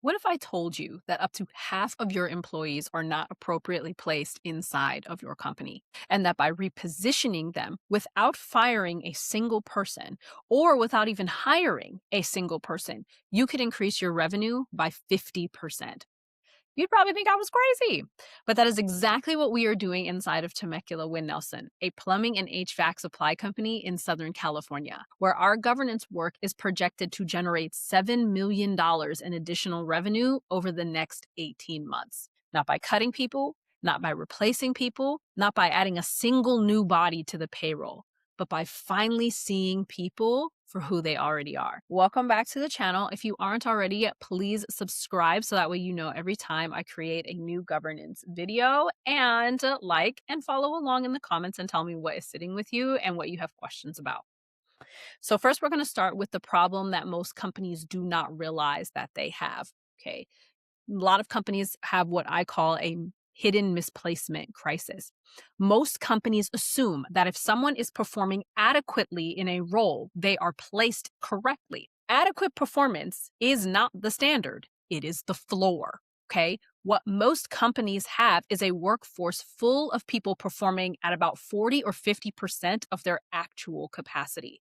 What if I told you that up to half of your employees are not appropriately placed inside of your company, and that by repositioning them without firing a single person or without even hiring a single person, you could increase your revenue by 50%? You'd probably think I was crazy. But that is exactly what we are doing inside of Temecula Winnelson, a plumbing and HVAC supply company in Southern California, where our governance work is projected to generate $7 million in additional revenue over the next 18 months. Not by cutting people, not by replacing people, not by adding a single new body to the payroll, but by finally seeing people for who they already are. Welcome back to the channel. If you aren't already yet, please subscribe so that way you know every time I create a new governance video, and like and follow along in the comments and tell me what is sitting with you and what you have questions about. So first, we're going to start with the problem that most companies do not realize that they have. Okay. A lot of companies have what I call a hidden misplacement crisis. Most companies assume that if someone is performing adequately in a role, they are placed correctly. Adequate performance is not the standard, it is the floor. Okay. What most companies have is a workforce full of people performing at about 40 or 50% of their actual capacity.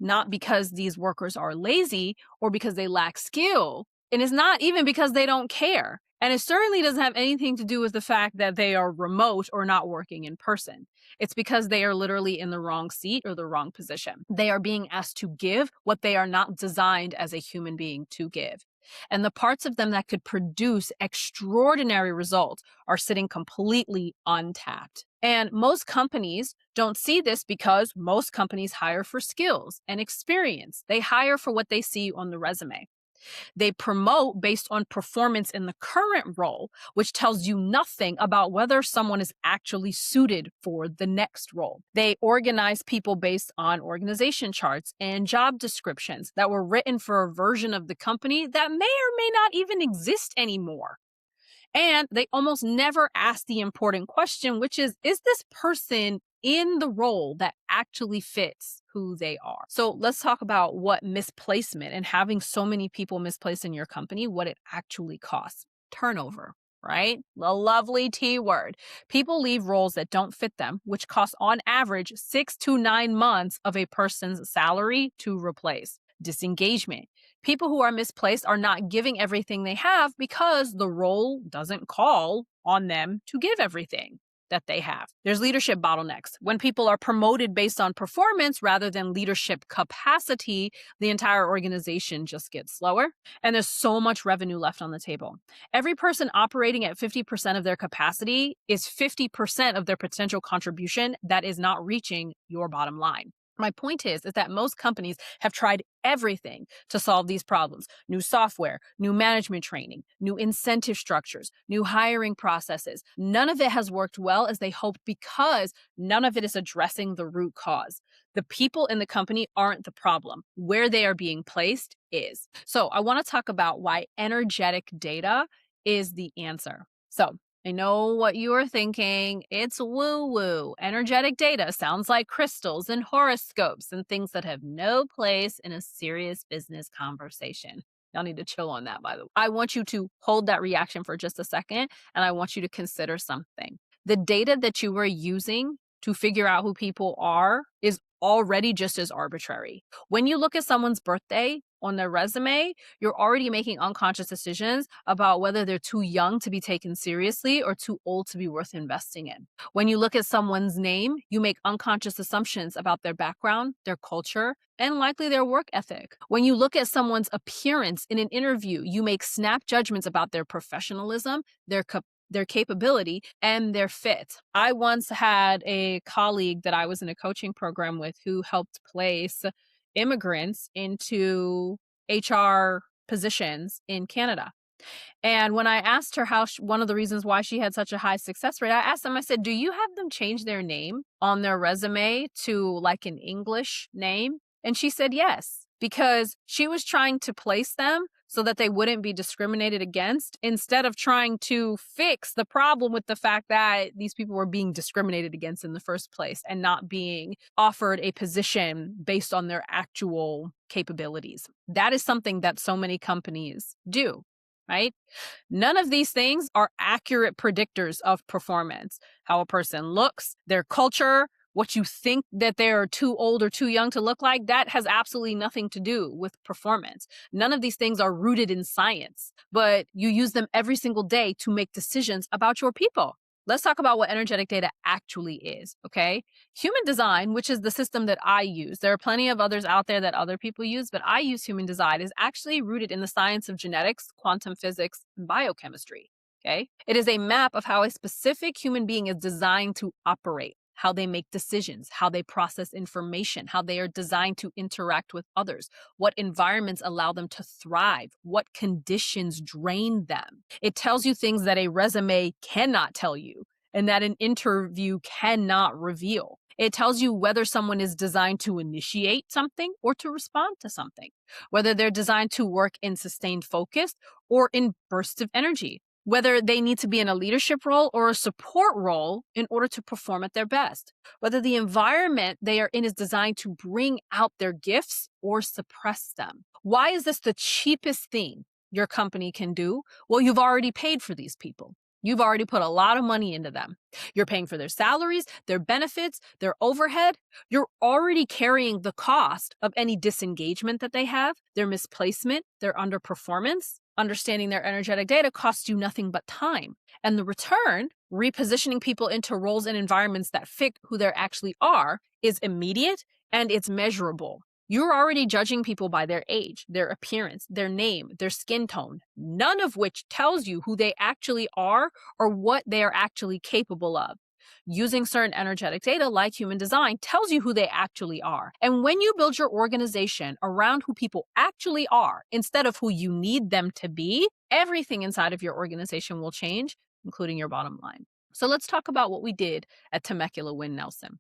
Not because these workers are lazy or because they lack skill. And it's not even because they don't care. And it certainly doesn't have anything to do with the fact that they are remote or not working in person. It's because they are literally in the wrong seat or the wrong position. They are being asked to give what they are not designed as a human being to give. And the parts of them that could produce extraordinary results are sitting completely untapped. And most companies don't see this because most companies hire for skills and experience. They hire for what they see on the resume. They promote based on performance in the current role, which tells you nothing about whether someone is actually suited for the next role. They organize people based on organization charts and job descriptions that were written for a version of the company that may or may not even exist anymore. And they almost never ask the important question, which is this person in the role that actually fits who they are? So let's talk about what misplacement and having so many people misplaced in your company, what it actually costs. Turnover, right? The lovely T word. People leave roles that don't fit them, which costs on average 6 to 9 months of a person's salary to replace. Disengagement. People who are misplaced are not giving everything they have because the role doesn't call on them to give everything that they have. There's leadership bottlenecks. When people are promoted based on performance rather than leadership capacity, the entire organization just gets slower, and there's so much revenue left on the table. Every person operating at 50% of their capacity is 50% of their potential contribution that is not reaching your bottom line. My point is that most companies have tried everything to solve these problems. New software, new management training, new incentive structures, new hiring processes. None of it has worked well as they hoped because none of it is addressing the root cause. The people in the company aren't the problem. Where they are being placed is. So I want to talk about why energetic data is the answer. So I know what you are thinking. It's woo-woo. Energetic data sounds like crystals and horoscopes and things that have no place in a serious business conversation. Y'all need to chill on that, by the way. I want you to hold that reaction for just a second, and I want you to consider something. The data that you are using to figure out who people are is already just as arbitrary. When you look at someone's birthday on their resume, you're already making unconscious decisions about whether they're too young to be taken seriously or too old to be worth investing in. When you look at someone's name, you make unconscious assumptions about their background, their culture, and likely their work ethic. When you look at someone's appearance in an interview, you make snap judgments about their professionalism, their capability, and their fit. I once had a colleague that I was in a coaching program with who helped place immigrants into HR positions in Canada. And when I asked her one of the reasons why she had such a high success rate, I asked them, I said, do you have them change their name on their resume to like an English name? And she said yes, because she was trying to place them so that they wouldn't be discriminated against, instead of trying to fix the problem with the fact that these people were being discriminated against in the first place and not being offered a position based on their actual capabilities. That is something that so many companies do, right? None of these things are accurate predictors of performance. How a person looks, their culture, what you think that they're too old or too young to look like, that has absolutely nothing to do with performance. None of these things are rooted in science, but you use them every single day to make decisions about your people. Let's talk about what energetic data actually is, okay? Human design, which is the system that I use, there are plenty of others out there that other people use, but I use human design, is actually rooted in the science of genetics, quantum physics, and biochemistry. Okay. It is a map of how a specific human being is designed to operate, how they make decisions, how they process information, how they are designed to interact with others, what environments allow them to thrive, what conditions drain them. It tells you things that a resume cannot tell you and that an interview cannot reveal. It tells you whether someone is designed to initiate something or to respond to something, whether they're designed to work in sustained focus or in bursts of energy, whether they need to be in a leadership role or a support role in order to perform at their best, whether the environment they are in is designed to bring out their gifts or suppress them. Why is this the cheapest thing your company can do? Well, you've already paid for these people. You've already put a lot of money into them. You're paying for their salaries, their benefits, their overhead. You're already carrying the cost of any disengagement that they have, their misplacement, their underperformance. Understanding their energetic data costs you nothing but time. And the return, repositioning people into roles and environments that fit who they actually are, is immediate and it's measurable. You're already judging people by their age, their appearance, their name, their skin tone, none of which tells you who they actually are or what they are actually capable of. Using certain energetic data like human design tells you who they actually are. And when you build your organization around who people actually are instead of who you need them to be, everything inside of your organization will change, including your bottom line. So let's talk about what we did at Temecula Winnelson.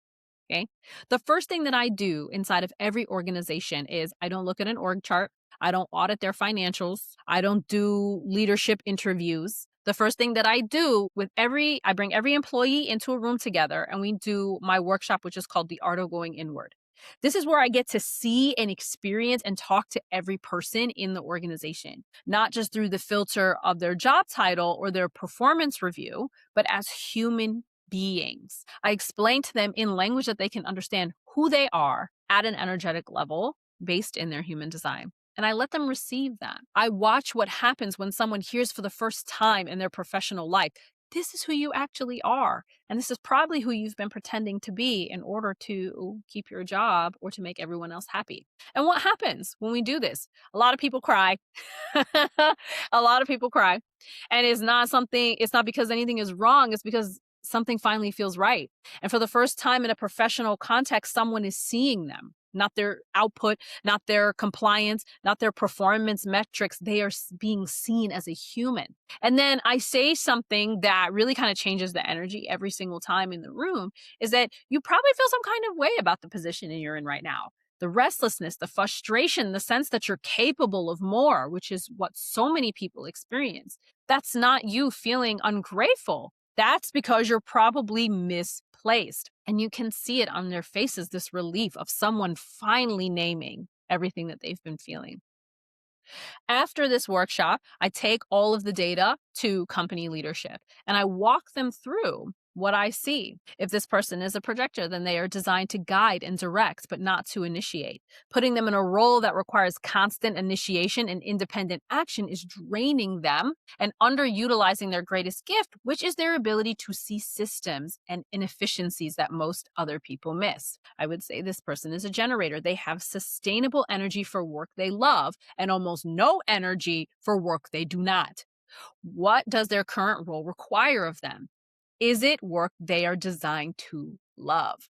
Okay. The first thing that I do inside of every organization is I don't look at an org chart. I don't audit their financials. I don't do leadership interviews. The first thing that I do I bring every employee into a room together and we do my workshop, which is called The Art of Going Inward. This is where I get to see and experience and talk to every person in the organization, not just through the filter of their job title or their performance review, but as human beings. I explain to them in language that they can understand who they are at an energetic level based in their human design. And I let them receive that. I watch what happens when someone hears for the first time in their professional life, this is who you actually are. And this is probably who you've been pretending to be in order to keep your job or to make everyone else happy. And what happens when we do this? A lot of people cry. A lot of people cry. And it's not because anything is wrong. It's because something finally feels right. And for the first time in a professional context, someone is seeing them, not their output, not their compliance, not their performance metrics. They are being seen as a human. And then I say something that really kind of changes the energy every single time in the room, is that you probably feel some kind of way about the position you're in right now. The restlessness, the frustration, the sense that you're capable of more, which is what so many people experience. That's not you feeling ungrateful. That's because you're probably misplaced. And you can see it on their faces, this relief of someone finally naming everything that they've been feeling. After this workshop, I take all of the data to company leadership and I walk them through what I see. If this person is a projector, then they are designed to guide and direct, but not to initiate. Putting them in a role that requires constant initiation and independent action is draining them and underutilizing their greatest gift, which is their ability to see systems and inefficiencies that most other people miss. I would say this person is a generator. They have sustainable energy for work they love and almost no energy for work they do not. What does their current role require of them? Is it work they are designed to love?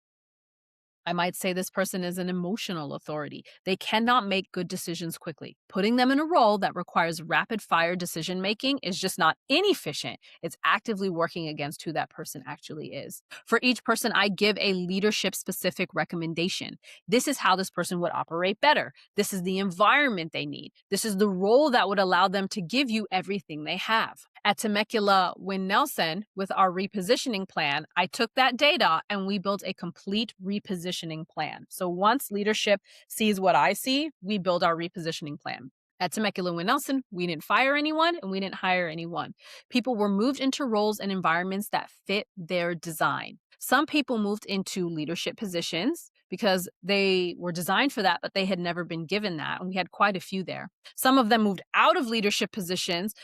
I might say this person is an emotional authority. They cannot make good decisions quickly. Putting them in a role that requires rapid fire decision making is just not inefficient. It's actively working against who that person actually is. For each person, I give a leadership specific recommendation. This is how this person would operate better. This is the environment they need. This is the role that would allow them to give you everything they have. At Temecula Winnelson, with our repositioning plan, I took that data and we built a complete repositioning plan. So once leadership sees what I see, we build our repositioning plan. At Temecula Winnelson, we didn't fire anyone and we didn't hire anyone. People were moved into roles and environments that fit their design. Some people moved into leadership positions because they were designed for that, but they had never been given that. And we had quite a few there. Some of them moved out of leadership positions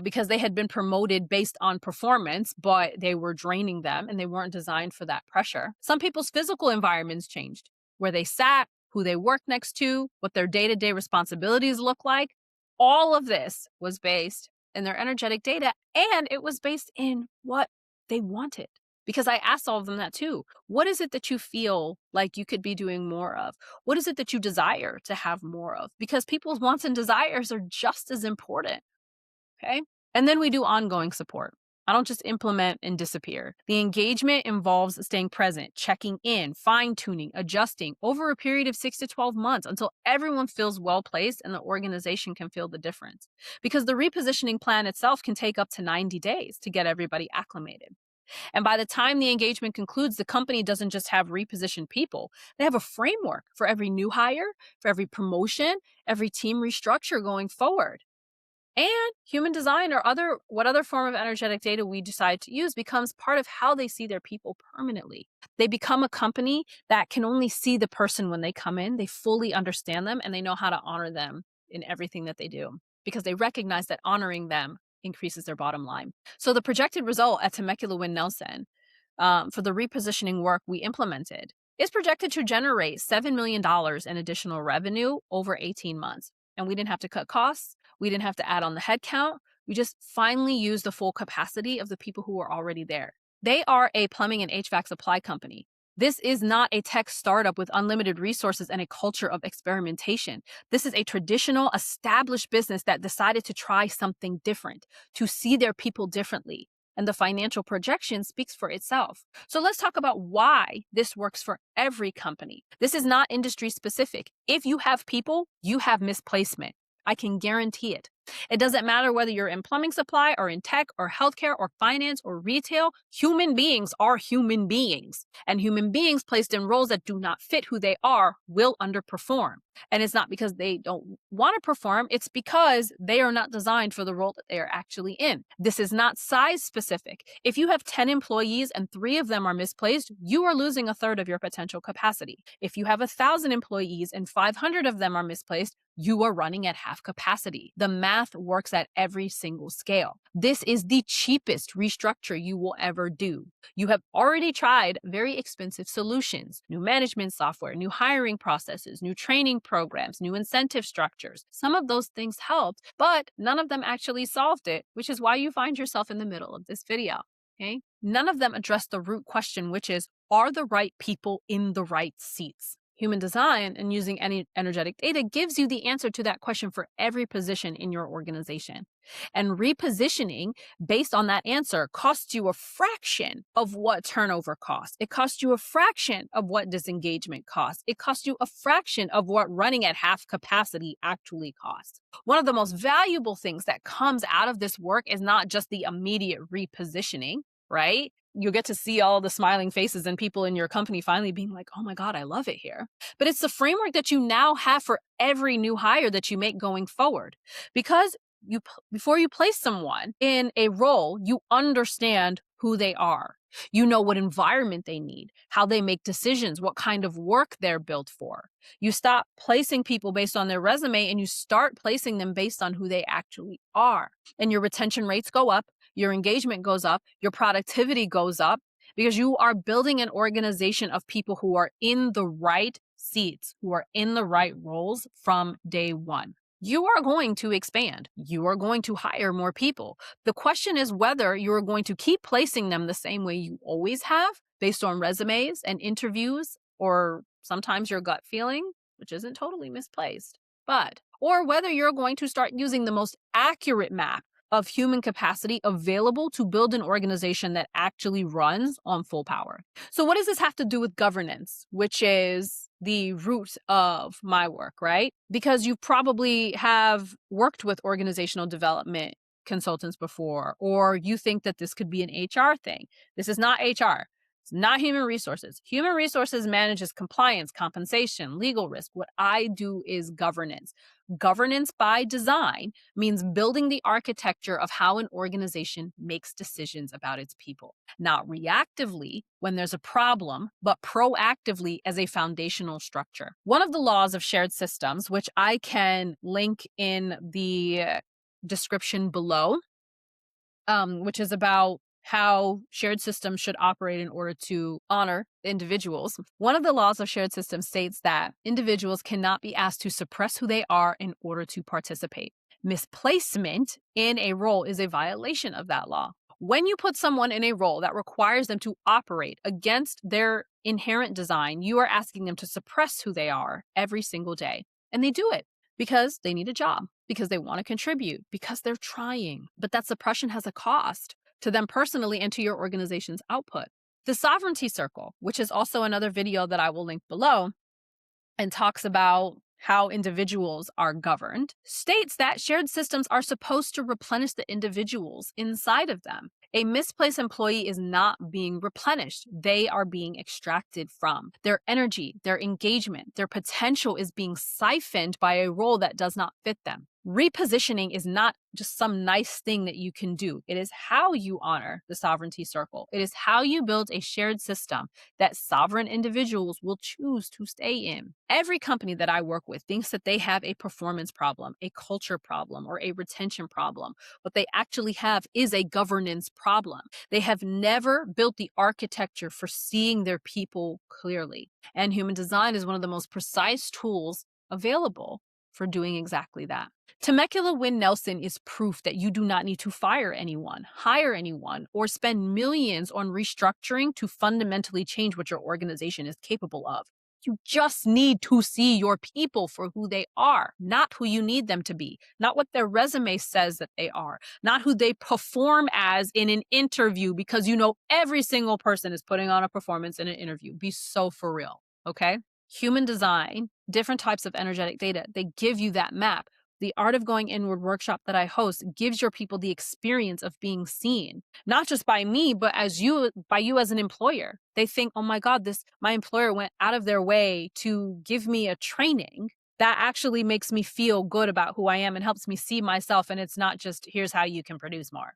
because they had been promoted based on performance, but they were draining them and they weren't designed for that pressure. Some people's physical environments changed, where they sat, who they worked next to, what their day-to-day responsibilities look like. All of this was based in their energetic data, and it was based in what they wanted. Because I asked all of them that too. What is it that you feel like you could be doing more of? What is it that you desire to have more of? Because people's wants and desires are just as important. Okay. And then we do ongoing support. I don't just implement and disappear. The engagement involves staying present, checking in, fine tuning, adjusting over a period of 6 to 12 months until everyone feels well placed and the organization can feel the difference. Because the repositioning plan itself can take up to 90 days to get everybody acclimated. And by the time the engagement concludes, the company doesn't just have repositioned people. They have a framework for every new hire, for every promotion, every team restructure going forward. And human design or what other form of energetic data we decide to use becomes part of how they see their people permanently. They become a company that can only see the person when they come in. They fully understand them and they know how to honor them in everything that they do because they recognize that honoring them increases their bottom line. So the projected result at Temecula Winnelson for the repositioning work we implemented is projected to generate $7 million in additional revenue over 18 months. And we didn't have to cut costs. We didn't have to add on the headcount. We just finally used the full capacity of the people who were already there. They are a plumbing and HVAC supply company. This is not a tech startup with unlimited resources and a culture of experimentation. This is a traditional, established business that decided to try something different, to see their people differently. And the financial projection speaks for itself. So let's talk about why this works for every company. This is not industry specific. If you have people, you have misplacement. I can guarantee it. It doesn't matter whether you're in plumbing supply or in tech or healthcare or finance or retail. Human beings are human beings. And human beings placed in roles that do not fit who they are will underperform. And it's not because they don't want to perform. It's because they are not designed for the role that they are actually in. This is not size specific. If you have 10 employees and 3 of them are misplaced, you are losing a third of your potential capacity. If you have 1,000 employees and 500 of them are misplaced, you are running at half capacity. The math works at every single scale. This is the cheapest restructure you will ever do. You have already tried very expensive solutions, new management software, new hiring processes, new training programs, new incentive structures. Some of those things helped, but none of them actually solved it, which is why you find yourself in the middle of this video. Okay? None of them address the root question, which is, are the right people in the right seats? Human design and using any energetic data gives you the answer to that question for every position in your organization. And repositioning based on that answer costs you a fraction of what turnover costs. It costs you a fraction of what disengagement costs. It costs you a fraction of what running at half capacity actually costs. One of the most valuable things that comes out of this work is not just the immediate repositioning, right? You'll get to see all the smiling faces and people in your company finally being like, oh my God, I love it here. But it's the framework that you now have for every new hire that you make going forward. Because before you place someone in a role, you understand who they are. You know what environment they need, how they make decisions, what kind of work they're built for. You stop placing people based on their resume and you start placing them based on who they actually are. And your retention rates go up. Your engagement goes up, your productivity goes up because you are building an organization of people who are in the right seats, who are in the right roles from day one. You are going to expand. You are going to hire more people. The question is whether you are going to keep placing them the same way you always have, based on resumes and interviews, or sometimes your gut feeling, which isn't totally misplaced, or whether you're going to start using the most accurate map of human capacity available to build an organization that actually runs on full power. So, what does this have to do with governance, which is the root of my work, right? Because you probably have worked with organizational development consultants before, or you think that this could be an HR thing. This is not HR. It's not human resources. Human resources manages compliance, compensation, legal risk. What I do is governance. Governance by design means building the architecture of how an organization makes decisions about its people, not reactively when there's a problem, but proactively as a foundational structure. One of the laws of shared systems, which I can link in the description below, which is about how shared systems should operate in order to honor individuals. One of the laws of shared systems states that individuals cannot be asked to suppress who they are in order to participate. Misplacement in a role is a violation of that law. When you put someone in a role that requires them to operate against their inherent design, you are asking them to suppress who they are every single day. And they do it because they need a job, because they want to contribute, because they're trying. But that suppression has a cost to them personally and to your organization's output. The sovereignty circle, which is also another video that I will link below, and talks about how individuals are governed, states that shared systems are supposed to replenish the individuals inside of them. A misplaced employee is not being replenished. They are being extracted from. Their energy, their engagement, their potential is being siphoned by a role that does not fit them. Repositioning is not just some nice thing that you can do. It is how you honor the sovereignty circle. It is how you build a shared system that sovereign individuals will choose to stay in. Every company that I work with thinks that they have a performance problem, a culture problem, or a retention problem. What they actually have is a governance problem. They have never built the architecture for seeing their people clearly. And human design is one of the most precise tools available for doing exactly that. Temecula Winnelson is proof that you do not need to fire anyone, hire anyone, or spend millions on restructuring to fundamentally change what your organization is capable of. You just need to see your people for who they are, not who you need them to be, not what their resume says that they are, not who they perform as in an interview, because you know every single person is putting on a performance in an interview. Be so for real, okay? Human design, different types of energetic data, they give you that map. The Art of Going Inward workshop that I host gives your people the experience of being seen, not just by me, but by you as an employer. They think, oh my God, my employer went out of their way to give me a training that actually makes me feel good about who I am and helps me see myself. And it's not just, here's how you can produce more.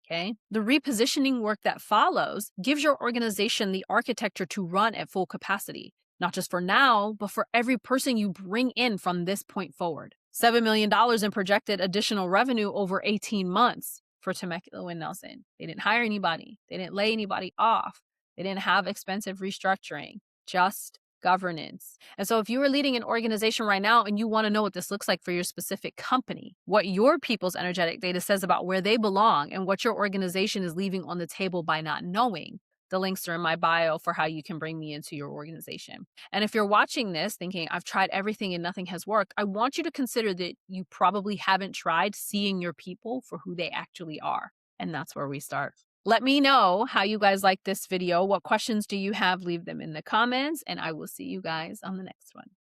Okay. The repositioning work that follows gives your organization the architecture to run at full capacity, not just for now, but for every person you bring in from this point forward. $7 million in projected additional revenue over 18 months for Temecula Winnelson. They didn't hire anybody. They didn't lay anybody off. They didn't have expensive restructuring, just governance. And so if you are leading an organization right now and you want to know what this looks like for your specific company, what your people's energetic data says about where they belong and what your organization is leaving on the table by not knowing, the links are in my bio for how you can bring me into your organization. And if you're watching this thinking, I've tried everything and nothing has worked, I want you to consider that you probably haven't tried seeing your people for who they actually are. And that's where we start. Let me know how you guys like this video. What questions do you have? Leave them in the comments, and I will see you guys on the next one.